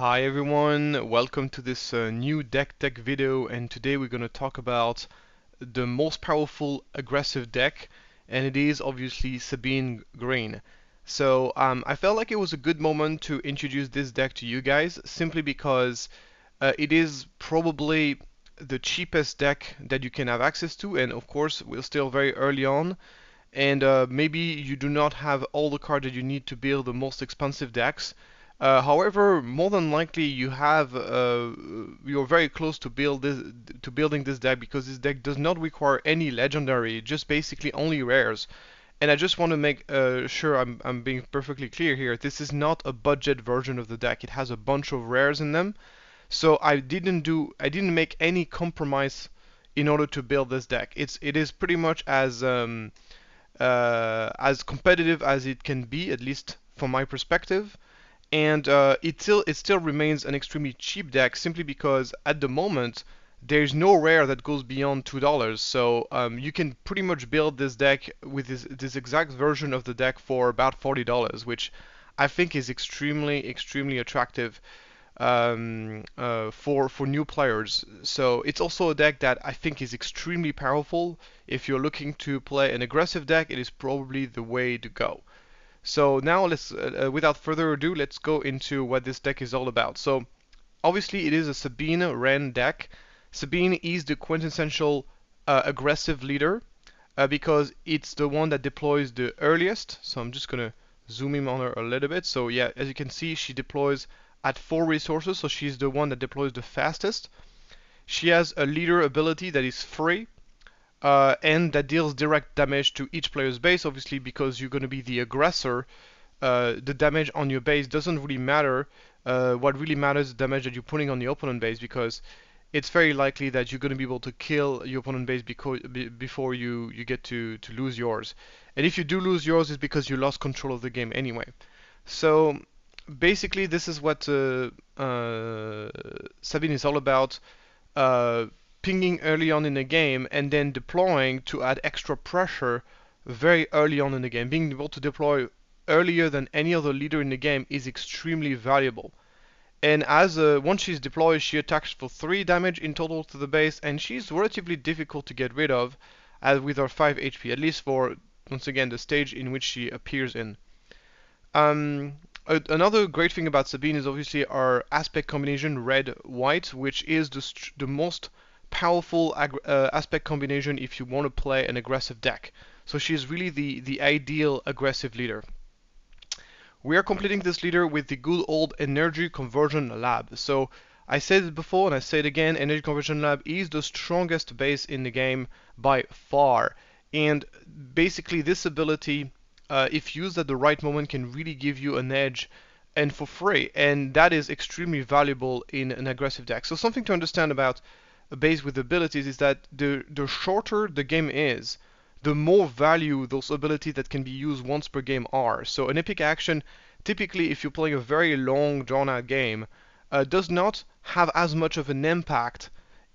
Hi everyone, welcome to this new deck tech video, and today we're going to talk about the most powerful aggressive deck, and it is obviously Sabine Green. So I felt like it was a good moment to introduce this deck to you guys, simply because it is probably the cheapest deck that you can have access to, and of course we're still very early on, and maybe you do not have all the cards that you need to build the most expensive decks. However, more than likely you're very close to building this deck, because this deck does not require any legendary, just basically only rares. And I just want to make sure I'm being perfectly clear here. This is not a budget version of the deck. It has a bunch of rares in them. So I didn't make any compromise in order to build this deck. It is pretty much as competitive as it can be, at least from my perspective. And it still remains an extremely cheap deck, simply because at the moment there's no rare that goes beyond $2. So you can pretty much build this deck with this exact version of the deck for about $40, which I think is extremely attractive for new players. So it's also a deck that I think is extremely powerful. If you're looking to play an aggressive deck, it is probably the way to go. So now without further ado, let's go into what this deck is all about. So obviously it is a Sabine Wren deck. Sabine is the quintessential aggressive leader, because it's the one that deploys the earliest. So I'm just gonna zoom in on her a little bit. So yeah, as you can see, she deploys at 4 resources, so she's the one that deploys the fastest. She has a leader ability that is free, and that deals direct damage to each player's base. Obviously, because you're going to be the aggressor, the damage on your base doesn't really matter. What really matters is the damage that you're putting on the opponent base, because it's very likely that you're going to be able to kill your opponent base before you get to lose yours. And if you do lose yours, it's because you lost control of the game anyway. So basically, this is what Sabine is all about. Uh, Pinging early on in the game and then deploying to add extra pressure very early on in the game. Being able to deploy earlier than any other leader in the game is extremely valuable. And as once she's deployed, she attacks for 3 damage in total to the base, and she's relatively difficult to get rid of, as with her 5 HP, at least for, once again, the stage in which she appears in. Another great thing about Sabine is obviously our aspect combination red-white, which is the most powerful aspect combination if you want to play an aggressive deck. So she's really the ideal aggressive leader. We are completing this leader with the good old Energy Conversion Lab. So I said it before and I say it again, Energy Conversion Lab is the strongest base in the game by far. And basically this ability, if used at the right moment, can really give you an edge, and for free. And that is extremely valuable in an aggressive deck. So something to understand about a base with abilities is that the shorter the game is, the more value those abilities that can be used once per game are. So an epic action, typically if you're playing a very long drawn out game, does not have as much of an impact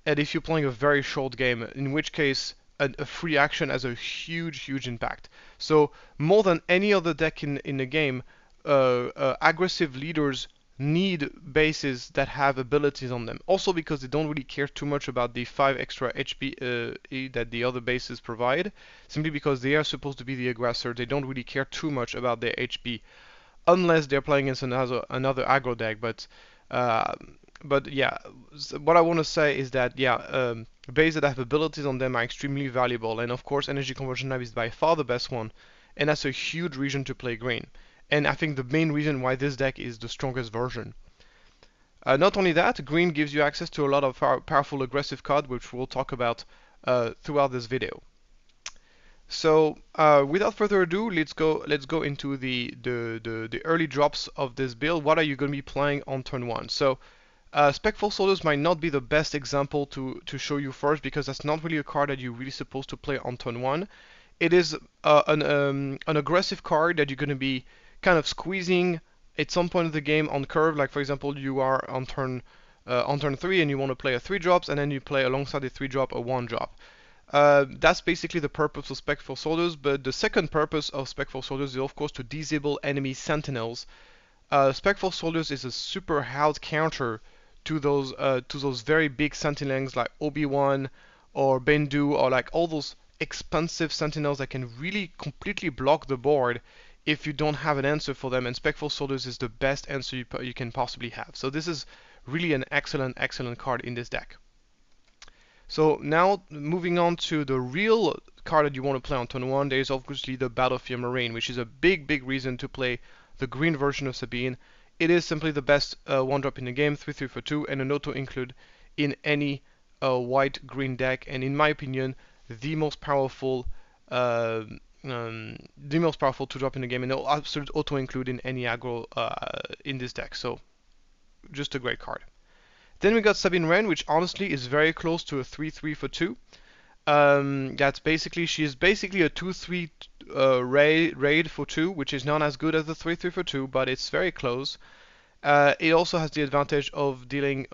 as if you're playing a very short game, in which case a free action has a huge impact. So more than any other deck in the game, aggressive leaders need bases that have abilities on them. Also because they don't really care too much about the 5 extra HP that the other bases provide, simply because they are supposed to be the aggressor. They don't really care too much about their HP, unless they're playing against another aggro deck. But yeah, what I want to say is that bases that have abilities on them are extremely valuable, and of course Energy Conversion Lab is by far the best one, and that's a huge reason to play green. And I think the main reason why this deck is the strongest version. Not only that, green gives you access to a lot of powerful aggressive cards, which we'll talk about throughout this video. So without further ado, let's go into the early drops of this build. What are you going to be playing on turn 1? So Spectral Soldiers might not be the best example to show you first, because that's not really a card that you're really supposed to play on turn 1. It is an aggressive card that you're going to be kind of squeezing at some point of the game on curve. Like for example, you are on turn 3 and you want to play a 3-drops, and then you play alongside the 3-drop a 1-drop. That's basically the purpose of Spectral Soldiers. But the second purpose of Spectral Soldiers is of course to disable enemy sentinels Spectral Soldiers is a super hard counter to those very big sentinels like Obi-Wan or Bendu or like all those expensive sentinels that can really completely block the board if you don't have an answer for them, and Spectral Soldiers is the best answer you can possibly have. So this is really an excellent card in this deck. So now moving on to the real card that you want to play on turn 1, there is obviously the Battlefield Marine, which is a big reason to play the green version of Sabine. It is simply the best 1-drop in the game, 3/3 for 2, and an auto include in any white-green deck, and in my opinion, the most powerful 2-drop in the game, and absolute auto include in any aggro in this deck. So just a great card. Then we got Sabine Green, which honestly is very close to a 3/3 for 2. She is basically a 2/3 raid for 2, which is not as good as the 3/3 for 2, but it's very close. It also has the advantage of dealing,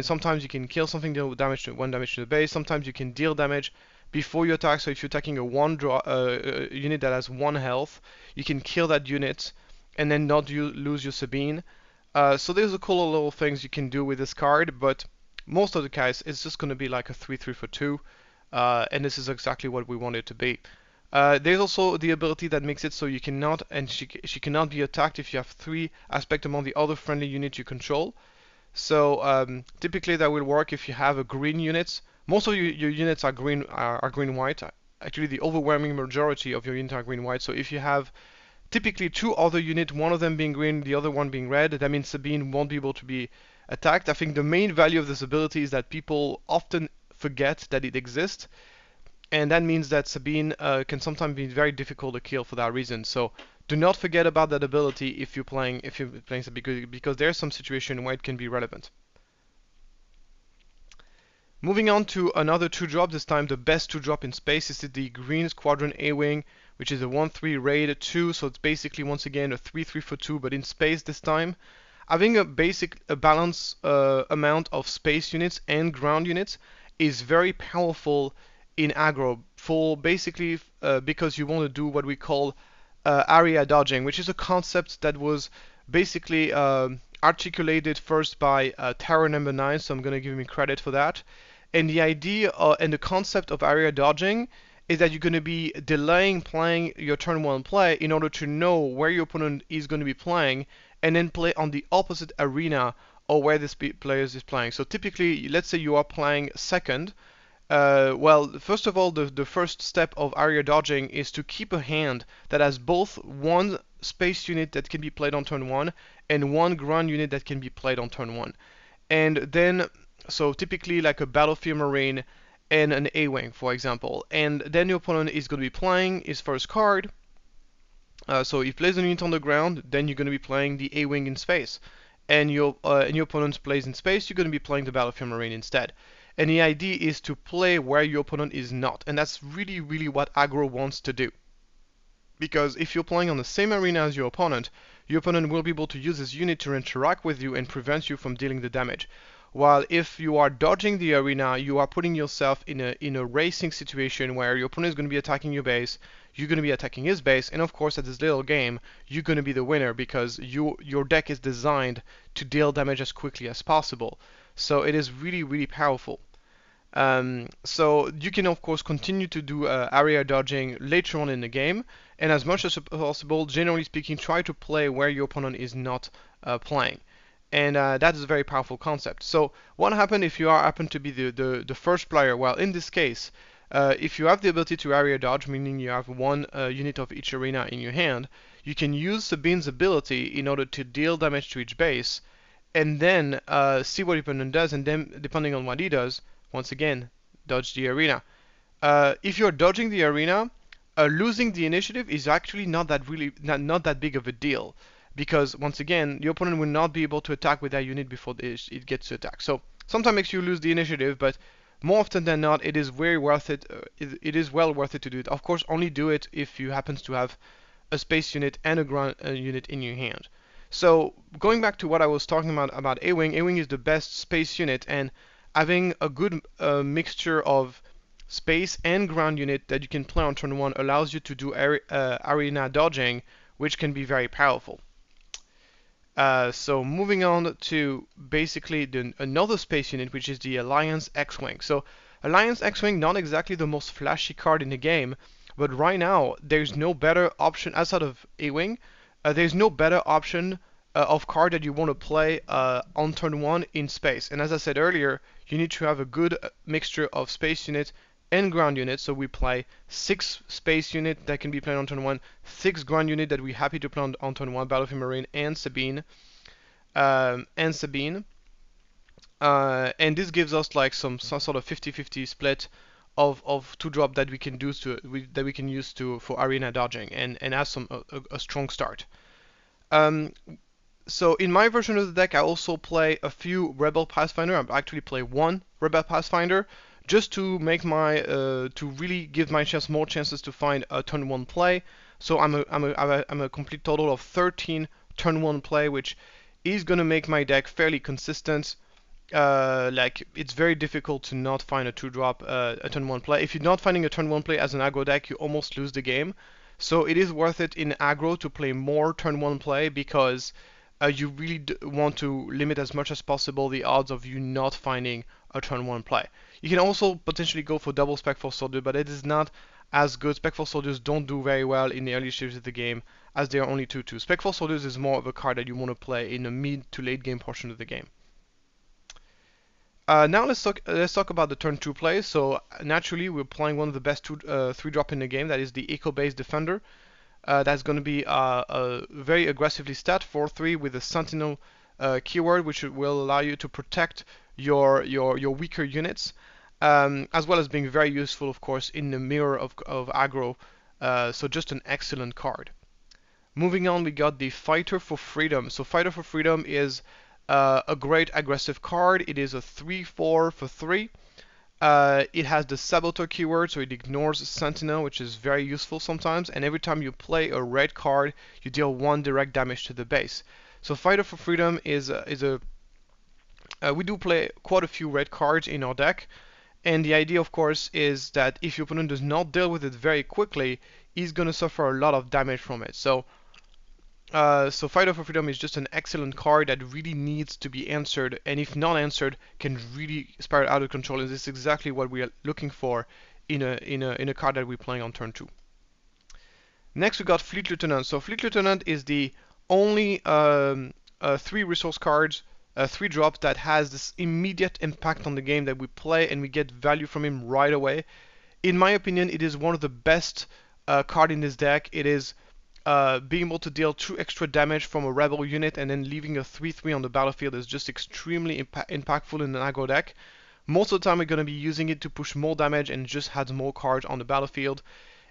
sometimes you can kill something, deal damage to 1 damage to the base, sometimes you can deal damage before you attack, so if you're attacking a unit that has 1 health, you can kill that unit and then not lose your Sabine. So there's a cool little things you can do with this card, but most of the guys it's just going to be like a 3/3 for 2, and this is exactly what we want it to be. There's also the ability that makes it so you cannot, and she cannot be attacked if you have 3 aspect among the other friendly units you control. So typically that will work if you have a green units. Most of your units are green-white. Actually, the overwhelming majority of your units are green-white. So if you have typically 2 other units, one of them being green, the other one being red, that means Sabine won't be able to be attacked. I think the main value of this ability is that people often forget that it exists, and that means that Sabine can sometimes be very difficult to kill for that reason. So do not forget about that ability if you're playing Sabine, because there's some situation where it can be relevant. Moving on to another 2-drop, this time the best 2-drop in space. This is the Green Squadron A-Wing, which is a 1/3 raid 2, so it's basically once again a 3/3 for 2, but in space this time. Having a balanced amount of space units and ground units is very powerful in aggro, for basically because you want to do what we call area dodging, which is a concept that was basically articulated first by Terror Number 9, so I'm going to give him credit for that. And the idea and the concept of area dodging is that you're going to be delaying playing your turn 1 play in order to know where your opponent is going to be playing and then play on the opposite arena or where this player is playing. So typically, let's say you are playing second. Well, first of all, the first step of area dodging is to keep a hand that has both 1 space unit that can be played on turn 1 and 1 ground unit that can be played on turn 1. And then, so typically like a Battlefield Marine and an A-Wing, for example. And then your opponent is going to be playing his first card. So he plays a unit on the ground, then you're going to be playing the A-Wing in space. And your opponent plays in space, you're going to be playing the Battlefield Marine instead. And the idea is to play where your opponent is not. And that's really what aggro wants to do. Because if you're playing on the same arena as your opponent will be able to use this unit to interact with you and prevent you from dealing the damage. While if you are dodging the arena, you are putting yourself in a racing situation where your opponent is going to be attacking your base, you're going to be attacking his base, and of course at this little game, you're going to be the winner because your deck is designed to deal damage as quickly as possible. So it is really powerful. So you can of course continue to do area dodging later on in the game, and as much as possible, generally speaking, try to play where your opponent is not playing. And that is a very powerful concept. So what happens if you happen to be the first player? Well, in this case, if you have the ability to area dodge, meaning you have 1 unit of each arena in your hand, you can use Sabine's ability in order to deal damage to each base, and then see what your opponent does, and then depending on what he does, once again, dodge the arena. If you're dodging the arena, losing the initiative is actually not that big of a deal. Because once again, your opponent will not be able to attack with that unit before it gets to attack. So sometimes makes you lose the initiative, but more often than not, it is very worth it. It is well worth it to do it. Of course, only do it if you happen to have a space unit and a ground unit in your hand. So going back to what I was talking about A-Wing, A-Wing is the best space unit, and having a good mixture of space and ground unit that you can play on turn 1 allows you to do arena dodging, which can be very powerful. So moving on to basically another space unit, which is the Alliance X-Wing. So Alliance X-Wing, not exactly the most flashy card in the game, but right now there's no better option outside of A-Wing. There's no better option of card that you want to play on turn 1 in space. And as I said earlier, you need to have a good mixture of space units and ground units. So we play 6 space unit that can be played on turn 1, 6 ground unit that we're happy to play on turn 1, Battlefield Marine and Sabine. And this gives us like some sort of 50-50 split of 2-drop that we can use for arena dodging and has a strong start. So in my version of the deck, I also play a few Rebel Pathfinder. I actually play 1 Rebel Pathfinder just to make my to really give my chance more chances to find a turn 1 play. So I'm a complete total of 13 turn 1 play, which is gonna make my deck fairly consistent. Like it's very difficult to not find a 2-drop a turn 1 play. If you're not finding a turn 1 play as an aggro deck, you almost lose the game. So it is worth it in aggro to play more turn 1 play because you really want to limit as much as possible the odds of you not finding a turn 1 play. You can also potentially go for double Spec Force Soldier, but it is not as good. Spec Force Soldiers don't do very well in the early stages of the game as they are only 2/2. Spec Force Soldiers is more of a card that you want to play in the mid to late game portion of the game. Now let's talk about the turn 2 play. So naturally we're playing one of the best 3-drop in the game, that is the Eco-based Defender. That's going to be a very aggressively stat 4/3 with a Sentinel keyword, which will allow you to protect your weaker units, as well as being very useful, of course, in the mirror of aggro. So just an excellent card. Moving on, we got the Fighter for Freedom. So Fighter for Freedom is a great aggressive card. It is a 3/4 for 3. It has the Saboteur keyword, so it ignores Sentinel, which is very useful sometimes. And every time you play a red card, you deal 1 direct damage to the base. So Fighter for Freedom we do play quite a few red cards in our deck. And the idea, of course, is that if your opponent does not deal with it very quickly, he's going to suffer a lot of damage from it. So Fighter for Freedom is just an excellent card that really needs to be answered, and if not answered, can really spiral out of control. And this is exactly what we are looking for in a card that we're playing on turn 2. Next, we got Fleet Lieutenant. So Fleet Lieutenant is the only 3 resource cards, 3-drop that has this immediate impact on the game that we play, and we get value from him right away. In my opinion, it is one of the best card in this deck. It is being able to deal 2 extra damage from a rebel unit and then leaving a 3/3 on the battlefield is just extremely impactful in an aggro deck. Most of the time we're going to be using it to push more damage and just adds more cards on the battlefield.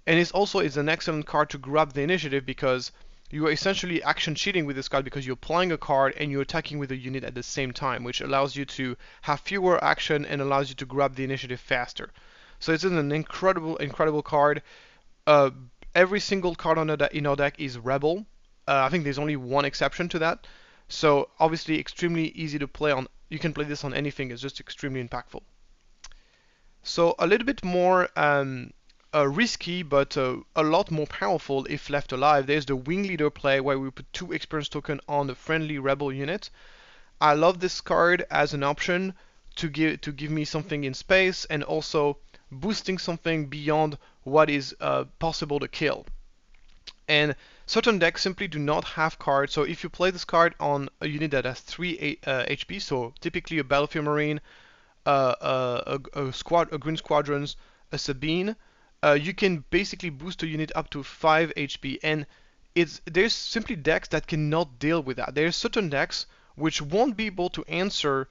And it also is an excellent card to grab the initiative because you are essentially action cheating with this card because you're playing a card and you're attacking with a unit at the same time, which allows you to have fewer action and allows you to grab the initiative faster. So it's an incredible card. Every single card in our deck is Rebel. I think there's only one exception to that. So obviously extremely easy to play on. You can play this on anything. It's just extremely impactful. So a little bit more risky, but a lot more powerful if left alive. There's the Wing Leader play where we put 2 experience token on the friendly Rebel unit. I love this card as an option to give me something in space and also boosting something beyond what is possible to kill. And certain decks simply do not have cards, so if you play this card on a unit that has 3 HP, so typically a Battlefield Marine, a Green Squadrons, a Sabine, you can basically boost a unit up to 5 HP, and there's simply decks that cannot deal with that. There's certain decks which won't be able to answer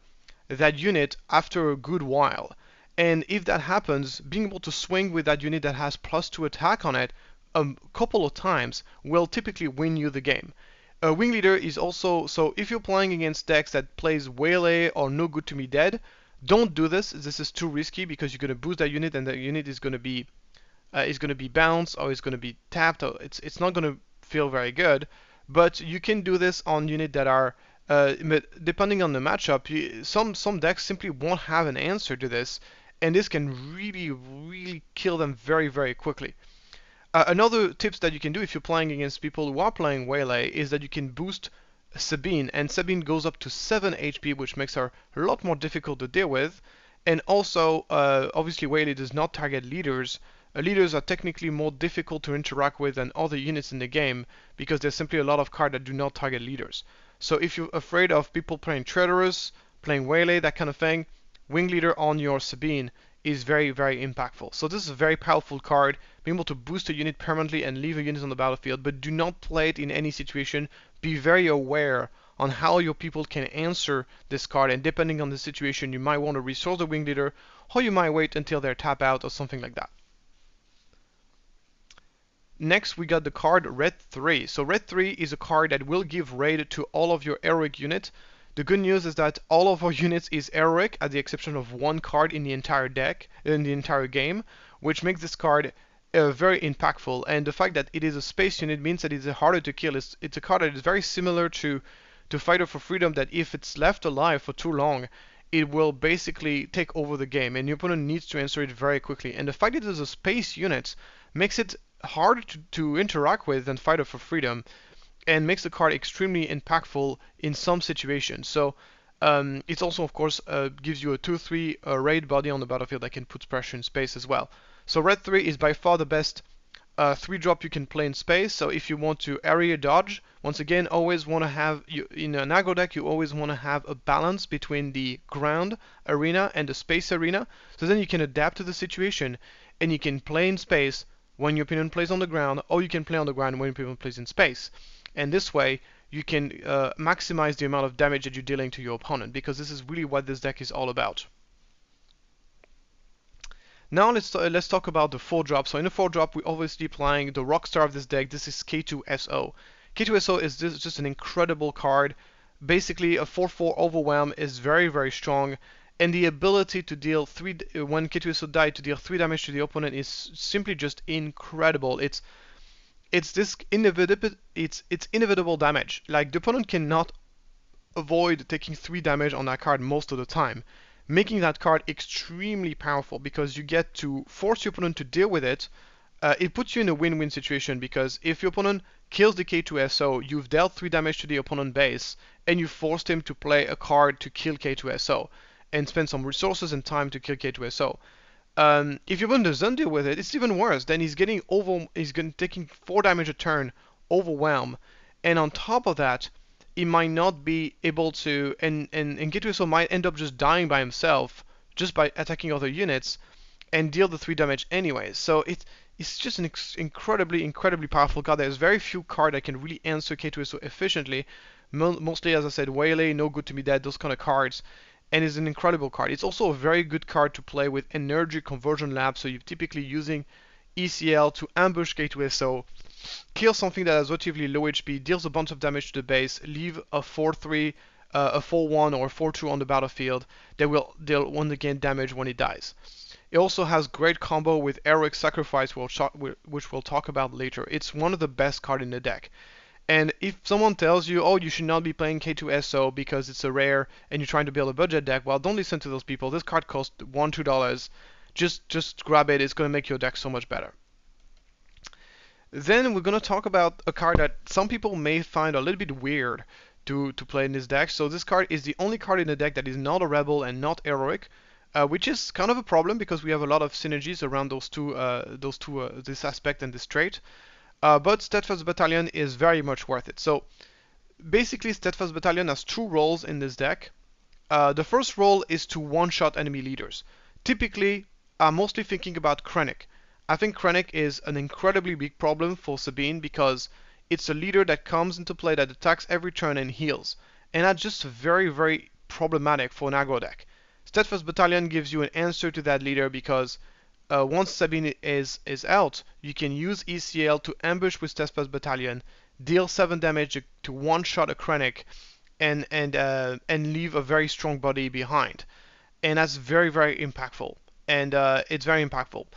that unit after a good while. And if that happens, being able to swing with that unit that has +2 attack on it a couple of times will typically win you the game. Wing Leader is also, so if you're playing against decks that plays Waylay or No Good to Me Dead, don't do this. This is too risky because you're going to boost that unit and the unit is going to be bounced or is going to be tapped. Or it's not going to feel very good. But you can do this on units that are, depending on the matchup, some decks simply won't have an answer to this. And this can really kill them very quickly. Another tips that you can do if you're playing against people who are playing Waylay is that you can boost Sabine, and Sabine goes up to 7 HP, which makes her a lot more difficult to deal with. And also, obviously, Whaley does not target leaders. Leaders are technically more difficult to interact with than other units in the game because there's simply a lot of cards that do not target leaders. So if you're afraid of people playing Traitorous, playing Whaley, that kind of thing, Wing Leader on your Sabine is very, very impactful. So this is a very powerful card, being able to boost a unit permanently and leave a unit on the battlefield, but do not play it in any situation. Be very aware on how your people can answer this card, and depending on the situation, you might want to resource the Wing Leader, or you might wait until they're tap out or something like that. Next, we got the card Red 3. So Red 3 is a card that will give raid to all of your heroic unit. The good news is that all of our units is heroic, at the exception of one card in the entire deck, in the entire game, which makes this card very impactful. And the fact that it is a space unit means that it's harder to kill. It's a card that is very similar to Fighter for Freedom, that if it's left alive for too long, it will basically take over the game, and your opponent needs to answer it very quickly. And the fact that it is a space unit makes it harder to interact with than Fighter for Freedom, and makes the card extremely impactful in some situations. So it's also, of course, gives you a 2/3 raid body on the battlefield that can put pressure in space as well. So Red 3 is by far the best 3-drop you can play in space. So if you want to area dodge, once again, always want to have, in an aggro deck, you always want to have a balance between the ground arena and the space arena. So then you can adapt to the situation, and you can play in space when your opponent plays on the ground, or you can play on the ground when your opponent plays in space. And this way, you can maximize the amount of damage that you're dealing to your opponent, because this is really what this deck is all about. Now let's talk about the 4-drop. So in the 4-drop, we're obviously playing the rockstar of this deck. This is K2SO. K2SO is just an incredible card. Basically, a 4/4 overwhelm is very, very strong, and the ability to deal when K2SO died, to deal 3 damage to the opponent is simply just incredible. It's this inevitable damage. Like, the opponent cannot avoid taking 3 damage on that card most of the time, making that card extremely powerful because you get to force your opponent to deal with it. It puts you in a win-win situation, because if your opponent kills the K2SO, you've dealt 3 damage to the opponent base, and you forced him to play a card to kill K2SO, and spend some resources and time to kill K2SO. If your opponent doesn't deal with it, it's even worse. Then he's taking 4 damage a turn, overwhelm, and on top of that, he might not be able to, and K2SO might end up just dying by himself, just by attacking other units, and deal the 3 damage anyways. So it's just an incredibly powerful card. There's very few cards that can really answer K2SO efficiently. Mostly, as I said, Waylay, No Good to Be Dead, those kind of cards. And it's an incredible card. It's also a very good card to play with Energy Conversion Lab, so you're typically using ECL to ambush K2SO, kill something that has relatively low HP, deals a bunch of damage to the base, leave a 4/3, a 4/1 or a 4/2 on the battlefield that will deal once again damage when it dies. It also has great combo with AIC Sacrifice, which we'll talk about later. It's one of the best cards in the deck. And if someone tells you, oh, you should not be playing K2SO because it's a rare and you're trying to build a budget deck, well, don't listen to those people. This card costs $1-2. Just grab it. It's going to make your deck so much better. Then we're going to talk about a card that some people may find a little bit weird to play in this deck. So this card is the only card in the deck that is not a rebel and not heroic, which is kind of a problem because we have a lot of synergies around this aspect and this trait. But Steadfast Battalion is very much worth it. So basically, Steadfast Battalion has 2 roles in this deck. The first role is to one-shot enemy leaders. Typically, I'm mostly thinking about Krennic. I think Krennic is an incredibly big problem for Sabine because it's a leader that comes into play that attacks every turn and heals. And that's just very, very problematic for an aggro deck. Steadfast Battalion gives you an answer to that leader because once Sabine is out, you can use ECL to ambush with Steadfast Battalion, deal 7 damage to one-shot a Krennic, and leave a very strong body behind. And that's very, very impactful. And it's very impactful.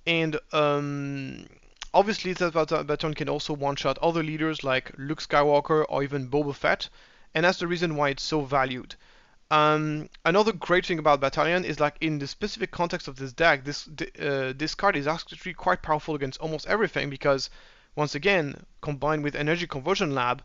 And obviously, Steadfast Battalion can also one-shot other leaders like Luke Skywalker or even Boba Fett, and that's the reason why it's so valued. Another great thing about Battalion is, like, in the specific context of this deck, this card is actually quite powerful against almost everything because, once again, combined with Energy Conversion Lab,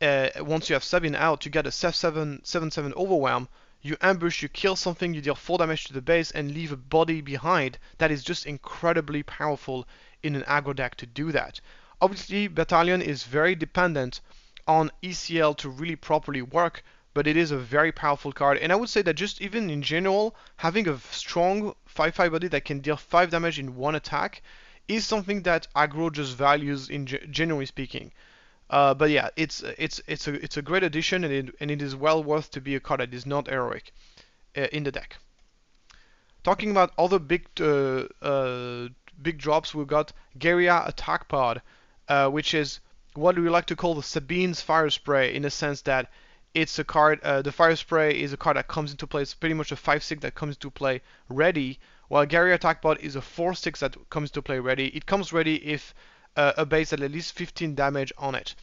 once you have Sabine out, you get a 7/7 overwhelm. You ambush, you kill something, you deal 4 damage to the base, and leave a body behind. That is just incredibly powerful in an aggro deck to do that. Obviously, Battalion is very dependent on ECL to really properly work, but it is a very powerful card. And I would say that just even in general, having a strong 5/5 body that can deal 5 damage in one attack is something that aggro just values, in generally speaking. But yeah, it's a great addition, and it is well worth to be a card that is not heroic in the deck. Talking about other big drops, we've got Guerilla Attack Pod, which is what we like to call the Sabine's Fire Spray, in the sense that it's a card. The Fire Spray is a card that comes into play. It's pretty much a 5/6 that comes into play ready, while Guerilla Attack Pod is a 4/6 that comes to play ready. It comes ready if a base had at least 15 damage on it.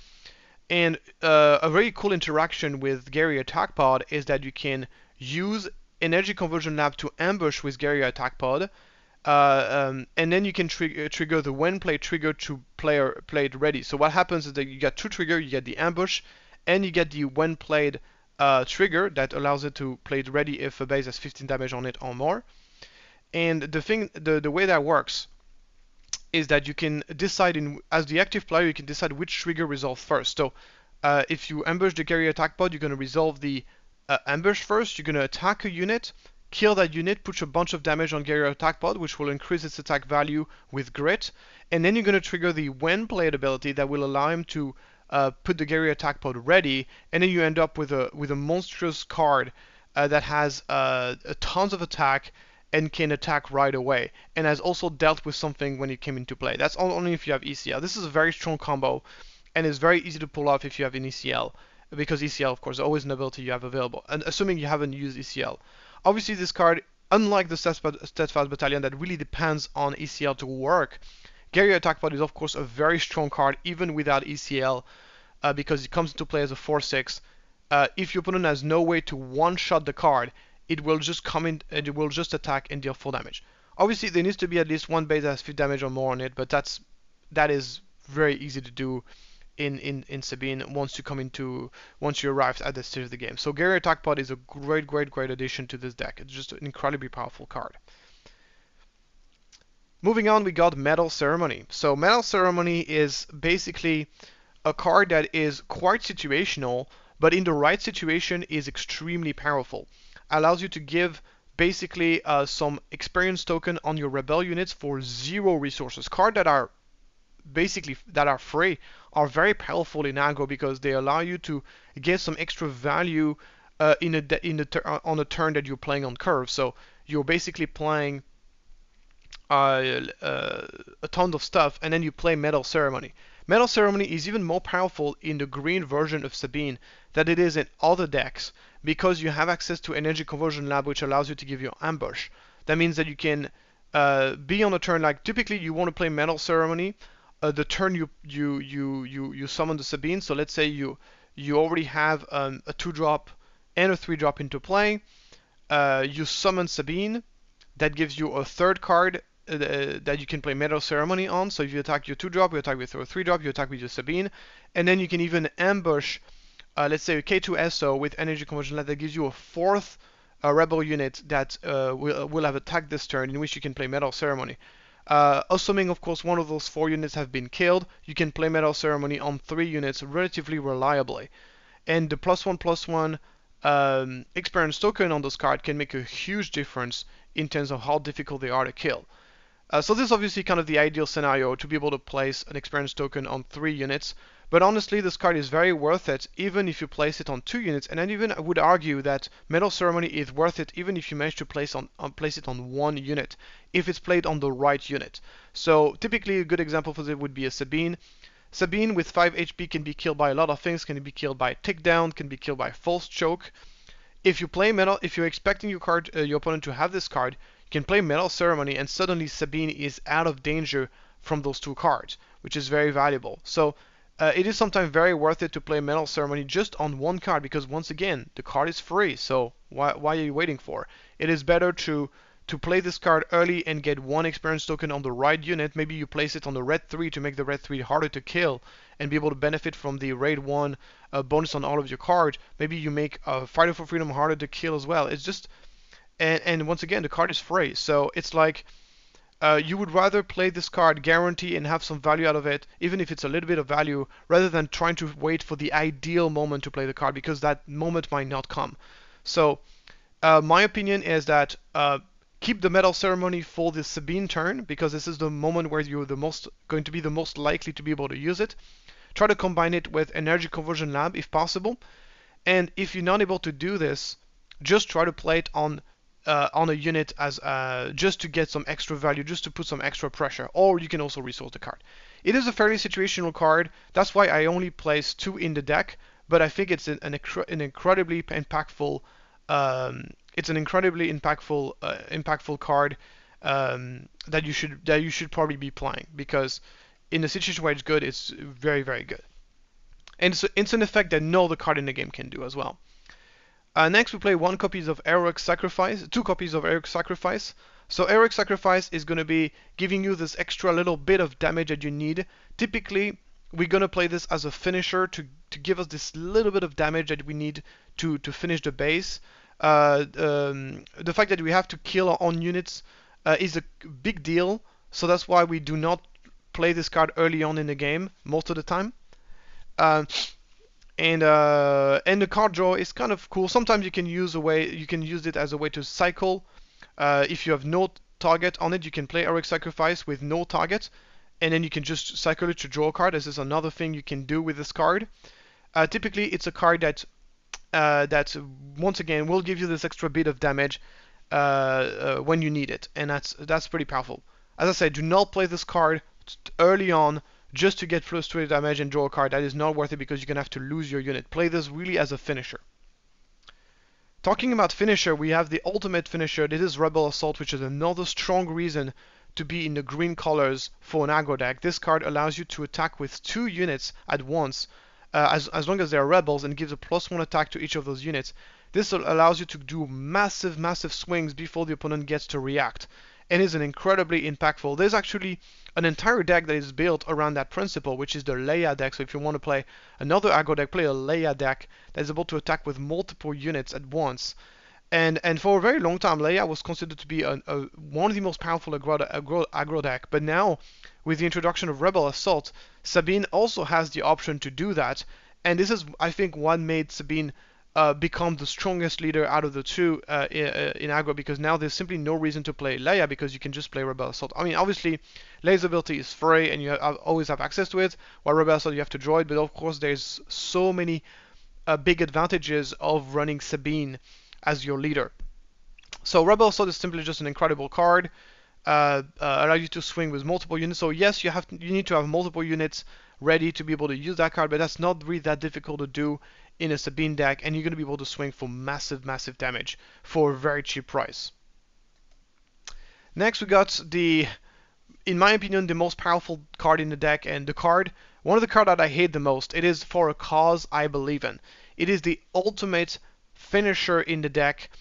And a very cool interaction with Guerilla Attack Pod is that you can use Energy Conversion Lab to ambush with Guerilla Attack Pod, and then you can trigger the when play trigger to play it ready. So what happens is that you get 2 triggers, you get the ambush, and you get the when played trigger that allows it to play it ready if a base has 15 damage on it or more. And the way that works is that you can decide, as the active player, you can decide which trigger resolve first. So if you ambush the Guerilla Attack Pod, you're going to resolve the ambush first. You're going to attack a unit, kill that unit, put a bunch of damage on Guerilla Attack Pod, which will increase its attack value with grit. And then you're going to trigger the when played ability that will allow him to put the Guerilla Attack Pod ready. And then you end up with a monstrous card that has tons of attack and can attack right away, and has also dealt with something when it came into play. That's only if you have ECL. This is a very strong combo, and is very easy to pull off if you have an ECL, because ECL, of course, is always an ability you have available, and assuming you haven't used ECL. Obviously, this card, unlike the Steadfast Battalion that really depends on ECL to work, Guerilla Attack Pod is, of course, a very strong card, even without ECL, because it comes into play as a 4/6. If your opponent has no way to one-shot the card, it will just come in and it will just attack and deal 4 damage. Obviously, there needs to be at least one base that has 50 damage or more on it, but that is very easy to do in Sabine once you arrive at the stage of the game. So Guerilla Attack Pod is a great addition to this deck. It's just an incredibly powerful card. Moving on, we got Metal Ceremony. So Metal Ceremony is basically a card that is quite situational, but in the right situation is extremely powerful. Allows you to give basically some experience token on your rebel units for 0 resources. Cards that are free are very powerful in aggro because they allow you to get some extra value on a turn that you're playing on curve. So you're basically playing a ton of stuff, and then you play Metal Ceremony. Metal Ceremony is even more powerful in the green version of Sabine than it is in other decks, because you have access to Energy Conversion Lab, which allows you to give your ambush. That means that you can be on a turn, like typically you want to play Metal Ceremony the turn you summon the Sabine. So let's say you already have a 2-drop and a 3-drop into play. You summon Sabine. That gives you a 3rd card that you can play Metal Ceremony on. So if you attack your 2-drop, you attack with your 3-drop, you attack with your Sabine. And then you can even ambush, let's say a K2SO with Energy Conversion Lab that gives you a 4th rebel unit that will have attacked this turn, in which you can play Metal Ceremony. Assuming, of course, one of those 4 units have been killed, you can play Metal Ceremony on 3 units relatively reliably. And the +1/+1 experience token on this card can make a huge difference in terms of how difficult they are to kill. So this is obviously kind of the ideal scenario, to be able to place an experience token on 3 units. But honestly, this card is very worth it, even if you place it on 2 units. And I would argue that Metal Ceremony is worth it, even if you manage to place it on 1 unit, if it's played on the right unit. So typically, a good example for this would be a Sabine. Sabine with 5 HP can be killed by a lot of things. Can be killed by takedown, can be killed by false choke. If you play Metal, if you're expecting your opponent to have this card, you can play Metal Ceremony, and suddenly Sabine is out of danger from those 2 cards, which is very valuable. So it is sometimes very worth it to play Metal Ceremony just on 1 card, because once again, the card is free, so why are you waiting for? It is better to to play this card early and get 1 experience token on the right unit. Maybe you place it on the red 3 to make the red 3 harder to kill and be able to benefit from the raid 1 bonus on all of your cards. Maybe you make Fighter for Freedom harder to kill as well. It's just, and once again, the card is free, so it's like you would rather play this card, guarantee, and have some value out of it, even if it's a little bit of value, rather than trying to wait for the ideal moment to play the card, because that moment might not come. So my opinion is that keep the medal ceremony for the Sabine turn, because this is the moment where you're going to be the most likely to be able to use it. Try to combine it with Energy Conversion Lab if possible, and if you're not able to do this, just try to play it on a unit as just to get some extra value, just to put some extra pressure, or you can also resource the card. It is a fairly situational card, that's why I only place 2 in the deck, but I think it's an incredibly impactful impactful card that you should probably be playing, because in a situation where it's good, it's very, very good. And it's an effect that no other card in the game can do as well. Next, we play 2 copies of Heroic Sacrifice. So Heroic Sacrifice is going to be giving you this extra little bit of damage that you need. Typically, we're going to play this as a finisher to give us this little bit of damage that we need to finish the base. The fact that we have to kill on units is a big deal, so that's why we do not play this card early on in the game most of the time. And the card draw is kind of cool. Sometimes you can use it as a way to cycle. If you have no target on it, you can play Heroic Sacrifice with no target, and then you can just cycle it to draw a card. This is another thing you can do with this card. Typically, it's a card that once again will give you this extra bit of damage when you need it, and that's pretty powerful. As I said, do not play this card early on just to get plus 2 damage and draw a card. That is not worth it, because you're going to have to lose your unit. Play this really as a finisher. Talking about finisher, we have the ultimate finisher. This is Rebel Assault, which is another strong reason to be in the green colors for an aggro deck. This card allows you to attack with 2 units at once, as long as they are rebels, and gives a +1 attack to each of those units. This allows you to do massive swings before the opponent gets to react, and is an incredibly impactful. There's actually an entire deck that is built around that principle, which is the Leia deck. So if you want to play another aggro deck, play a Leia deck that is able to attack with multiple units at once. And for a very long time, Leia was considered to be one of the most powerful aggro deck. But now, with the introduction of Rebel Assault, Sabine also has the option to do that. And this is, I think, what made Sabine become the strongest leader out of the 2 in aggro, because now there's simply no reason to play Leia, because you can just play Rebel Assault. I mean, obviously, Leia's ability is free and you always have access to it, while Rebel Assault you have to draw it, but of course there's so many big advantages of running Sabine as your leader. So Rebel Assault is simply just an incredible card, allow you to swing with multiple units. So yes, you need to have multiple units ready to be able to use that card, but that's not really that difficult to do in a Sabine deck, and you're going to be able to swing for massive damage for a very cheap price. Next, we got in my opinion, the most powerful card in the deck, and one of the cards that I hate the most. It is For a Cause I Believe In. It is the ultimate finisher in the deck.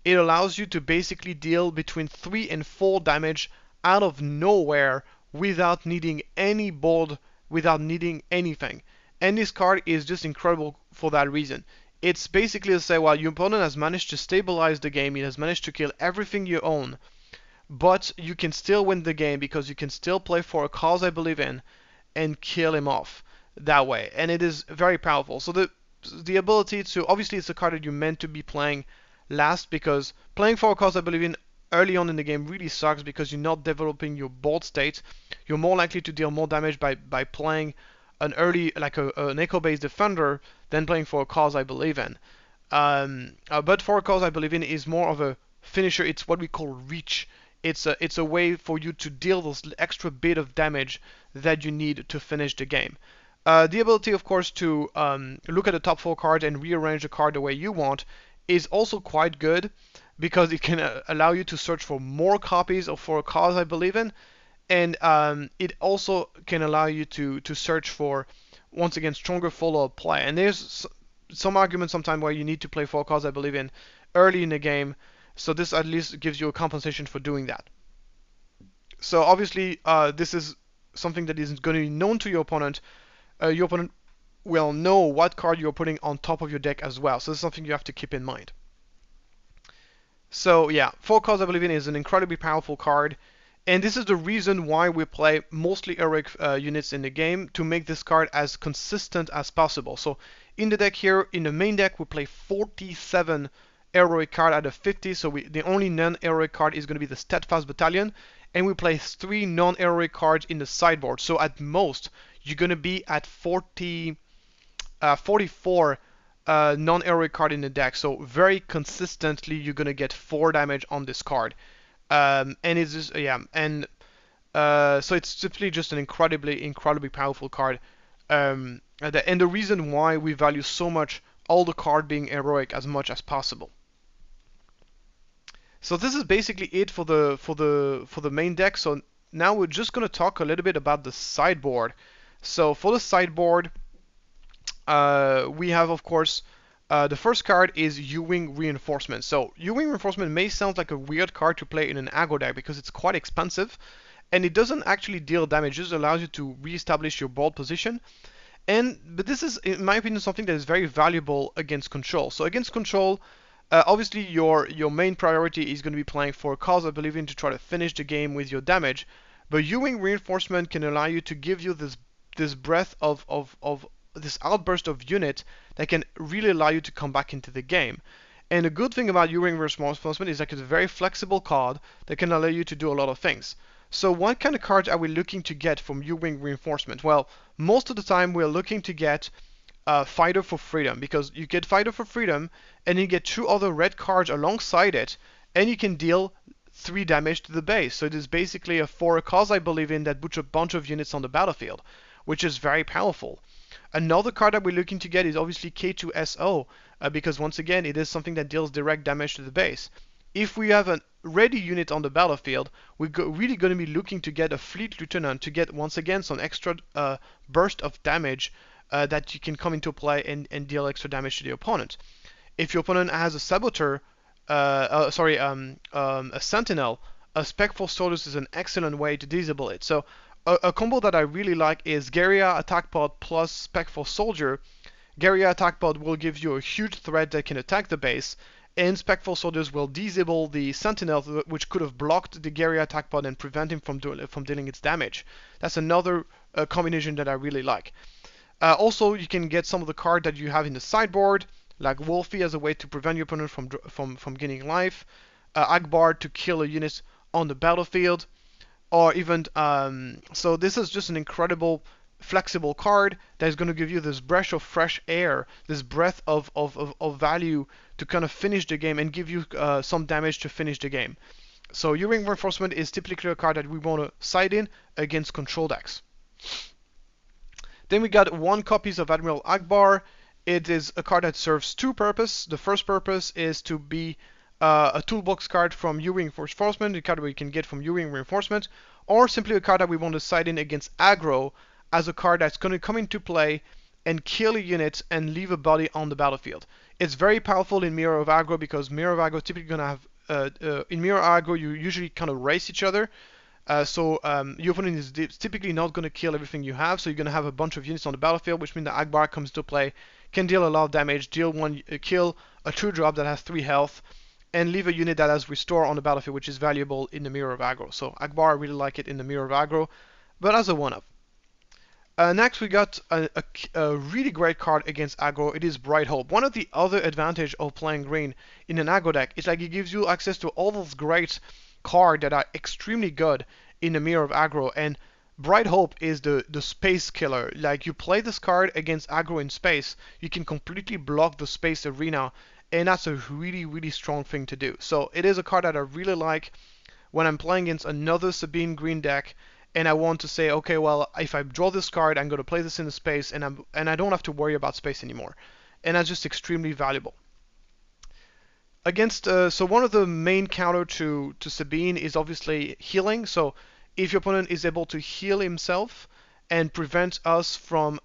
It allows you to basically deal between 3 and 4 damage out of nowhere without needing any board, without needing anything. And this card is just incredible for that reason. It's basically to say, well, your opponent has managed to stabilize the game, he has managed to kill everything you own, but you can still win the game because you can still play For a Cause I Believe In and kill him off that way. And it is very powerful. So the ability to, obviously it's a card that you're meant to be playing last, because playing For a Cause I Believe In early on in the game really sucks, because you're not developing your board state. You're more likely to deal more damage by playing an early, like an echo-based defender, than playing For a Cause I Believe In. But For a Cause I Believe In is more of a finisher. It's what we call reach. It's a way for you to deal those extra bit of damage that you need to finish the game. The ability, of course, to look at the top 4 cards and rearrange the card the way you want is also quite good, because it can allow you to search for more copies of For a Cause I Believe In, and it also can allow you to search for, once again, stronger follow-up play. And there's some arguments sometimes where you need to play For a Cause I Believe In early in the game, So this at least gives you a compensation for doing that. So obviously, this is something that isn't going to be known to your opponent. Your opponent will know what card you're putting on top of your deck as well. So this is something you have to keep in mind. So yeah, Four Cards I Believe In is an incredibly powerful card. And this is the reason why we play mostly heroic units in the game, to make this card as consistent as possible. So in the deck here, in the main deck, we play 47 heroic card out of 50. So the only non-heroic card is going to be the Steadfast Battalion. And we play 3 non-heroic cards in the sideboard. So at most, you're going to be at 44 non-heroic card in the deck. So very consistently, you're going to get 4 damage on this card. And it's just, so it's simply just an incredibly powerful card. And the reason why we value so much all the card being heroic as much as possible. So this is basically it for the main deck. So now we're just going to talk a little bit about the sideboard. So for the sideboard, we have, of course, the first card is U-Wing Reinforcement. So U-Wing Reinforcement may sound like a weird card to play in an aggro deck because it's quite expensive, and it doesn't actually deal damage. It just allows you to re-establish your board position. But this is, in my opinion, something that is very valuable against control. So against control, obviously your main priority is going to be playing for a cause I believe in to try to finish the game with your damage. But U-Wing Reinforcement can allow you to give you this breath of this outburst of unit that can really allow you to come back into the game. And the good thing about U-Wing Reinforcement is that it's a very flexible card that can allow you to do a lot of things. So what kind of cards are we looking to get from U-Wing Reinforcement? Well, most of the time we're looking to get Fighter for Freedom, because you get Fighter for Freedom and you get 2 other red cards alongside it, and you can deal 3 damage to the base. So it is basically for a cause I believe in that puts a bunch of units on the battlefield, which is very powerful. Another card that we're looking to get is obviously K2SO, because once again it is something that deals direct damage to the base. If we have a ready unit on the battlefield, we're really going to be looking to get a Fleet Lieutenant to get once again some extra burst of damage that you can come into play and deal extra damage to the opponent. If your opponent has a Saboteur, a Sentinel, a Spectral Soldiers is an excellent way to disable it. So a combo that I really like is Guerrilla Attack Pod plus Spectral Soldier. Guerrilla Attack Pod will give you a huge threat that can attack the base, and Spectral Soldiers will disable the Sentinel, which could have blocked the Guerrilla Attack Pod and prevent him from dealing its damage. That's another combination that I really like. Also, you can get some of the cards that you have in the sideboard, like Wolfie as a way to prevent your opponent from gaining life, Abbar to kill a unit on the battlefield, or even so this is just an incredible flexible card that is going to give you this breath of fresh air, this breath of value to kind of finish the game and give you some damage to finish the game. So U-Wing Reinforcement is typically a card that we want to side in against control decks. Then we got 1 copy of Admiral Abbar. It is a card that serves 2 purposes. The first purpose is to be a toolbox card from U-Wing Reinforcement, a card we can get from U-Wing Reinforcement, or simply a card that we want to side in against aggro as a card that's going to come into play and kill a unit and leave a body on the battlefield. It's very powerful in Mirror of Aggro because Mirror of Aggro is typically going to have, in Mirror of Aggro you usually kind of race each other. So your opponent is typically not going to kill everything you have, so you're going to have a bunch of units on the battlefield, which means that Abbar comes to play, can deal a lot of damage, kill a 2-drop that has 3 health, and leave a unit that has Restore on the battlefield, which is valuable in the Mirror of Aggro. So Abbar, I really like it in the Mirror of Aggro, but as a 1-up. Next we got a really great card against aggro. It is Bright Hope. One of the other advantages of playing green in an aggro deck is like it gives you access to all those great cards that are extremely good in the Mirror of Aggro, and Bright Hope is the space killer. Like you play this card against aggro in space, you can completely block the space arena, and that's a really strong thing to do. So it is a card that I really like when I'm playing against another Sabine Green deck and I want to say, okay, well, if I draw this card, I'm going to play this in the space, and I don't have to worry about space anymore. And that's just extremely valuable. Against, so one of the main counter to Sabine is obviously healing. So if your opponent is able to heal himself and prevent us from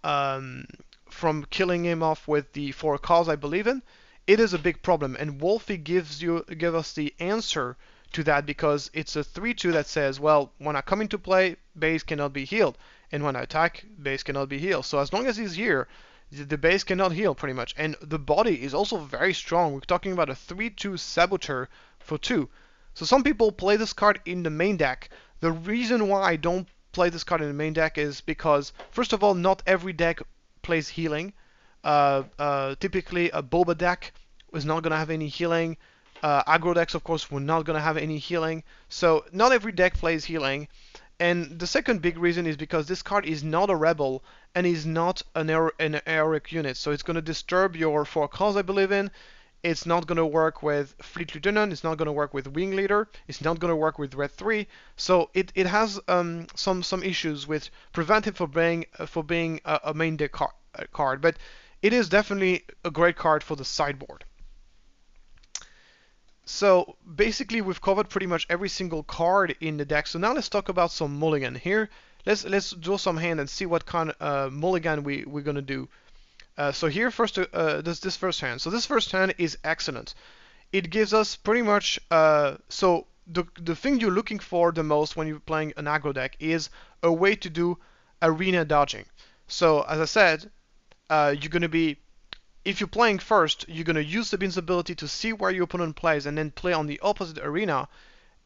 killing him off with the For a Cause I Believe in, it is a big problem. And Wolfie gives us the answer to that, because it's a 3-2 that says, well, when I come into play, base cannot be healed, and when I attack, base cannot be healed. So as long as he's here, the base cannot heal pretty much. And the body is also very strong. We're talking about a 3-2 Saboteur for 2. So some people play this card in the main deck. The reason why I don't play this card in the main deck is because, first of all, not every deck plays healing. Typically a Boba deck is not going to have any healing. Aggro decks, of course, were not going to have any healing. So not every deck plays healing. And the second big reason is because this card is not a rebel and is not an heroic unit. So it's going to disturb your 4 cause I believe in. It's not going to work with Fleet Lieutenant. It's not going to work with Wing Leader. It's not going to work with Red 3. So it has some issues which prevent it for being a main deck card. But it is definitely a great card for the sideboard. So basically we've covered pretty much every single card in the deck. So now let's talk about some mulligan. Here, let's draw some hand and see what kind of mulligan we're gonna do. So here first, this first hand. So this first hand is excellent. It gives us pretty much, so the thing you're looking for the most when you're playing an aggro deck is a way to do arena dodging. So as I said, you're gonna be, if you're playing first, you're going to use Sabine's ability to see where your opponent plays and then play on the opposite arena.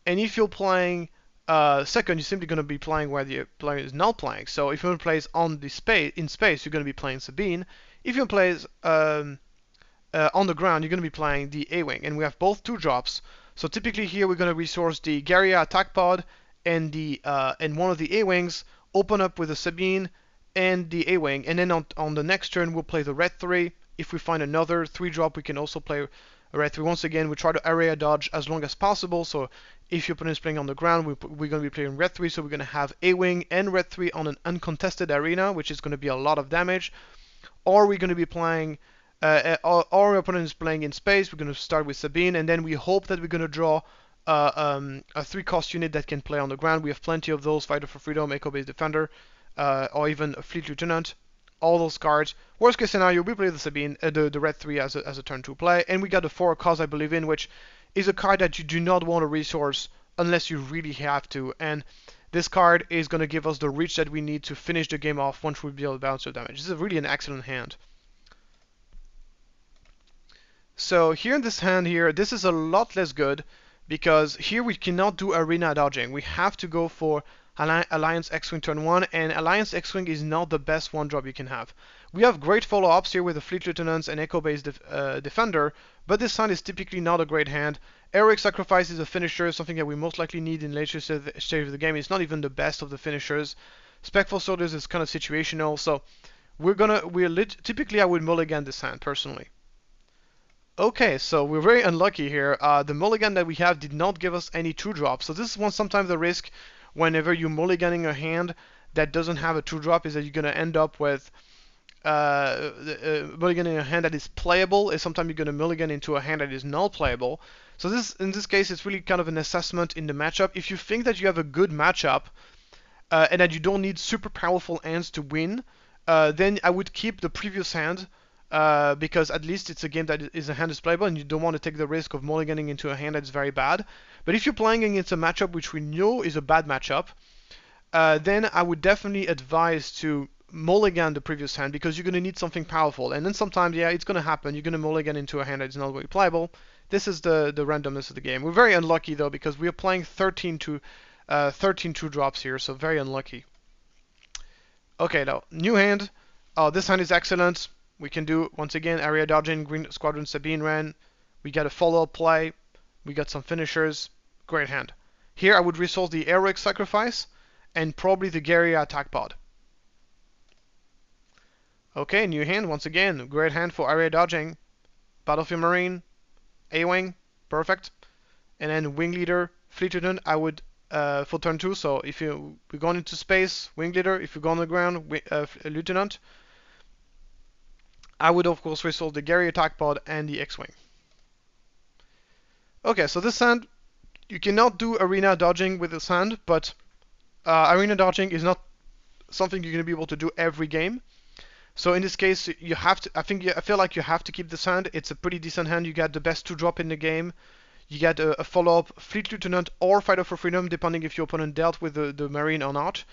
And if you're playing second, you're simply going to be playing where the player is not playing. So if your plays on the in space, you're going to be playing Sabine. If you plays on the ground, you're going to be playing the A-Wing. And we have both 2 drops. So typically here we're going to resource the Guerrilla attack pod and one of the A-Wings, open up with the Sabine and the A-Wing. And then on the next turn, we'll play the Red 3. If we find another 3-drop, we can also play a Red 3. Once again, we try to area dodge as long as possible. So if your opponent is playing on the ground, we're going to be playing Red 3. So we're going to have A-Wing and Red 3 on an uncontested arena, which is going to be a lot of damage. Or we're going to be playing, our opponent is playing in space. We're going to start with Sabine, and then we hope that we're going to draw a 3-cost unit that can play on the ground. We have plenty of those: Fighter for Freedom, Echo-Based Defender, or even a Fleet Lieutenant. All those cards. Worst case scenario, we play the Sabine, the Red 3 as a turn 2 play, and we got the 4 cause I believe in, which is a card that you do not want to resource unless you really have to. And this card is going to give us the reach that we need to finish the game off once we deal balance of damage. This is really an excellent hand. So here in this hand here, this is a lot less good because here we cannot do arena dodging. We have to go for Alliance X-Wing turn 1, and Alliance X-Wing is not the best 1-drop you can have. We have great follow-ups here with the Fleet Lieutenants and Echo-Based Defender, but this hand is typically not a great hand. AIC Sacrifice is a finisher, something that we most likely need in later stage of the game. It's not even the best of the finishers. Spectral Soldiers is kind of situational, so typically I would mulligan this hand, personally. Okay, so we're very unlucky here. The mulligan that we have did not give us any 2-drops, so this is sometimes the risk whenever you're mulliganing a hand that doesn't have a 2-drop, is that you're going to end up with mulliganing a hand that is playable, is sometimes you're going to mulligan into a hand that is not playable. So in this case, it's really kind of an assessment in the matchup. If you think that you have a good matchup and that you don't need super powerful hands to win, then I would keep the previous hand, because at least it's a game that is a hand is playable and you don't want to take the risk of mulliganing into a hand that's very bad. But if you're playing against a matchup which we know is a bad matchup, then I would definitely advise to mulligan the previous hand, because you're going to need something powerful. And then sometimes, yeah, it's going to happen. You're going to mulligan into a hand that's not very playable. This is the randomness of the game. We're very unlucky though, because we are playing 13 2-drops here, so very unlucky. Okay, now new hand. This hand is excellent. We can do, once again, area dodging, Green Squadron Sabine ran. We got a follow-up play. We got some finishers. Great hand. Here I would resource the AIC Sacrifice and probably the Guerrilla attack pod. Okay, new hand, once again. Great hand for area dodging. Battlefield Marine, A-Wing, perfect. And then Wing Leader, Fleet Lieutenant, I would, for turn 2, so if we're going into space, Wing Leader. If you go on the ground, Lieutenant. I would of course resource the Guerrilla attack pod and the X-Wing. Okay, so this hand, you cannot do arena dodging with this hand, but arena dodging is not something you're going to be able to do every game. So in this case, you have to. I feel like you have to keep this hand. It's a pretty decent hand. You get the best 2-drop in the game. You get a follow-up Fleet Lieutenant or Fighter for Freedom, depending if your opponent dealt with the Marine or not.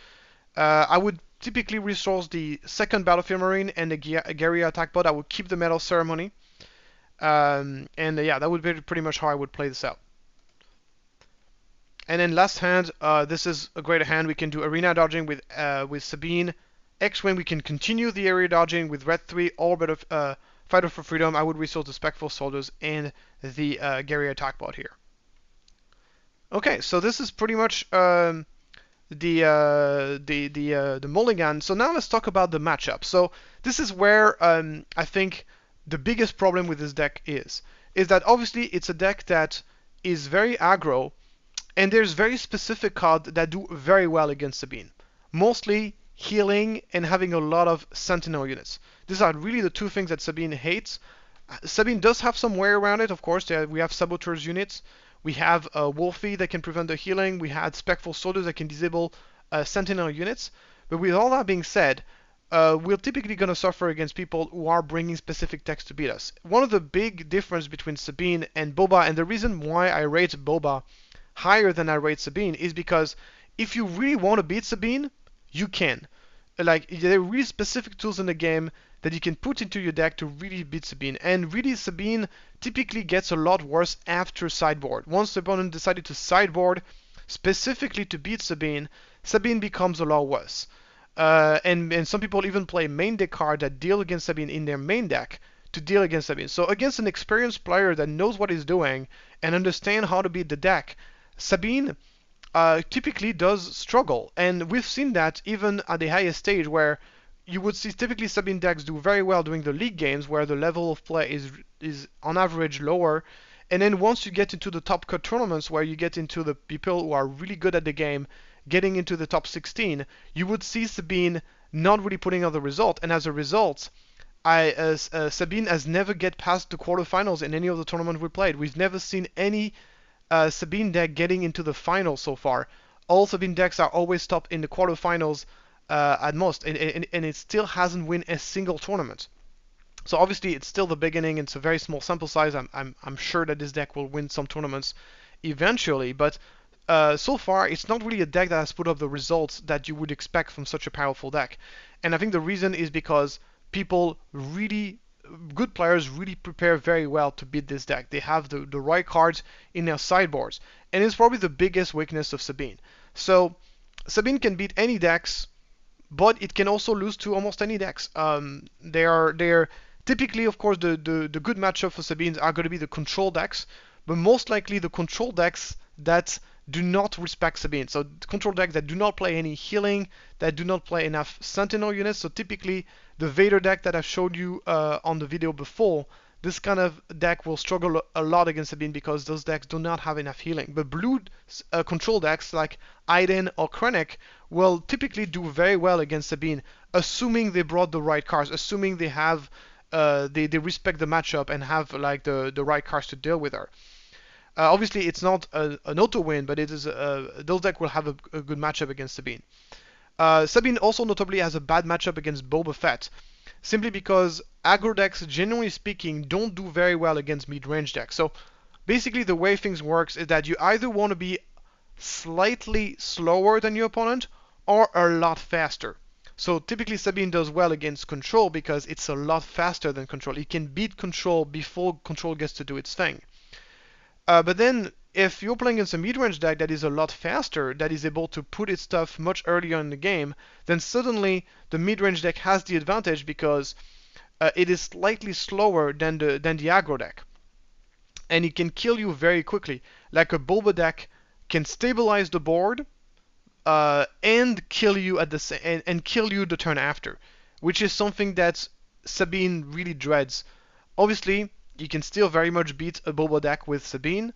I would typically resource the second Battlefield Marine and the Guerrilla Attack Bot. I would keep the Medal Ceremony. Yeah, that would be pretty much how I would play this out. And then last hand, this is a great hand. We can do Arena Dodging with Sabine. X-Wing, we can continue the area dodging with Red 3 or Fighter for Freedom. I would resource the Spectral Soldiers and the Guerrilla Attack Bot here. Okay, so this is pretty much the Mulligan. So now let's talk about the matchup. So this is where I think the biggest problem with this deck is that obviously it's a deck that is very aggro, and there's very specific cards that do very well against Sabine. Mostly healing and having a lot of Sentinel units. These are really the two things that Sabine hates. Sabine does have some way around it, of course. We have Saboteurs units. We have Wolfie that can prevent the healing. We had Spectral Soldiers that can disable Sentinel units. But with all that being said, we're typically going to suffer against people who are bringing specific decks to beat us. One of the big difference between Sabine and Boba, and the reason why I rate Boba higher than I rate Sabine, is because if you really want to beat Sabine, you can. Like, there are really specific tools in the game that you can put into your deck to really beat Sabine. And really, Sabine typically gets a lot worse after sideboard. Once the opponent decided to sideboard specifically to beat Sabine, Sabine becomes a lot worse. And some people even play main deck cards that deal against Sabine in their main deck to deal against Sabine. So against an experienced player that knows what he's doing and understands how to beat the deck, Sabine typically does struggle. And we've seen that even at the highest stage, where you would see typically Sabine decks do very well during the league games, where the level of play is on average lower. And then once you get into the top cut tournaments, where you get into the people who are really good at the game, getting into the top 16, you would see Sabine not really putting out the result. And as a result, Sabine has never get past the quarterfinals in any of the tournaments we played. We've never seen any Sabine deck getting into the finals so far. All Sabine decks are always top in the quarterfinals at most, and it still hasn't won a single tournament. So obviously it's still the beginning. It's a very small sample size. I'm sure that this deck will win some tournaments eventually, but so far it's not really a deck that has put up the results that you would expect from such a powerful deck. And I think the reason is because good players really prepare very well to beat this deck. They have the right cards in their sideboards, and it's probably the biggest weakness of Sabine. So Sabine can beat any decks, but it can also lose to almost any decks. They're typically, of course, the good matchup for Sabine are going to be the control decks, but most likely the control decks that do not respect Sabine. So control decks that do not play any healing, that do not play enough Sentinel units. So typically the Vader deck that I showed you on the video before, this kind of deck will struggle a lot against Sabine because those decks do not have enough healing. But blue control decks like Aiden or Krennic will typically do very well against Sabine, assuming they brought the right cards, assuming they have they respect the matchup and have like the right cards to deal with her. Obviously, it's not an auto win, but it is those decks will have a good matchup against Sabine. Sabine also notably has a bad matchup against Boba Fett, simply because aggro decks, generally speaking, don't do very well against mid-range decks. So basically, the way things works is that you either want to be slightly slower than your opponent or a lot faster. So typically Sabine does well against Control because it's a lot faster than Control. It can beat Control before Control gets to do its thing. But then, if you're playing against a mid-range deck that is a lot faster, that is able to put its stuff much earlier in the game, then suddenly the mid-range deck has the advantage because it is slightly slower than the aggro deck. And it can kill you very quickly. Like a Boba deck can stabilize the board and kill you and kill you the turn after, which is something that Sabine really dreads. Obviously, you can still very much beat a Boba deck with Sabine,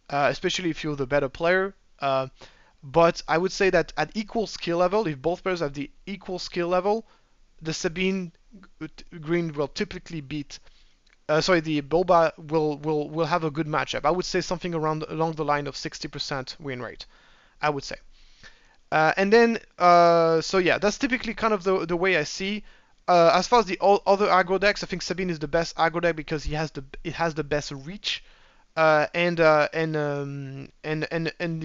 especially if you're the better player. But I would say that at equal skill level, if both players have the equal skill level, the Sabine Green will typically beat. The Boba will have a good matchup. I would say something along the line of 60% win rate. I would say. So yeah, that's typically kind of the way I see. as far as the other aggro decks, I think Sabine is the best aggro deck because it has the best reach. And the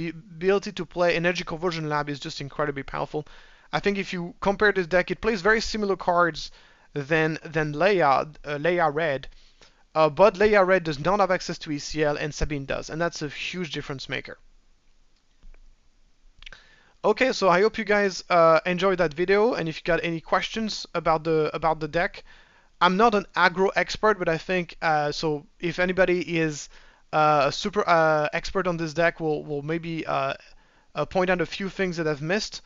ability to play Energy Conversion Lab is just incredibly powerful. I think if you compare this deck, it plays very similar cards than Leia Red, but Leia Red does not have access to ECL and Sabine does, and that's a huge difference maker. Okay, so I hope you guys enjoyed that video, and if you got any questions about the deck, I'm not an aggro expert, but I think so. If anybody is a super expert on this deck, will maybe point out a few things that I've missed.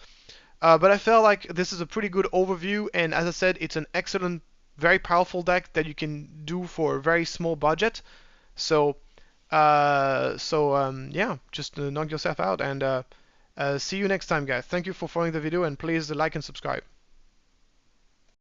But I felt like this is a pretty good overview, and as I said, it's an excellent, very powerful deck that you can do for a very small budget. So, yeah, just knock yourself out, and see you next time, guys. Thank you for following the video, and please like and subscribe.